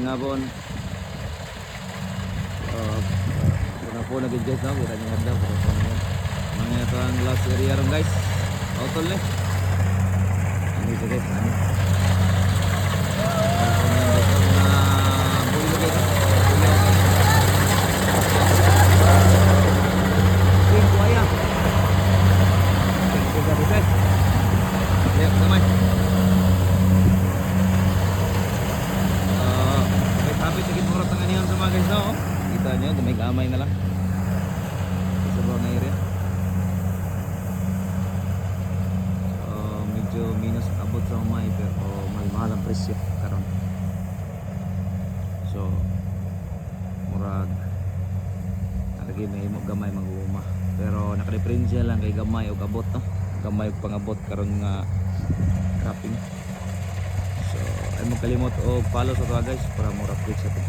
hapon. Puna po na guys no, kita niya daw pero po na. Mga ito ang last area ron guys. Outol ni. Ano ito guys? Ano? Kita nyo, gamay na lang sa buong area. So medyo minus abot sa umay pero mahal ang presyo karon. So murag lagi may gamay mag-uuma pero naka-diferensya lang kay gamay o abot no. Gamay og pangabot karon nga cropping. So ay mo kalimot og follow sa to guys para mura update sa to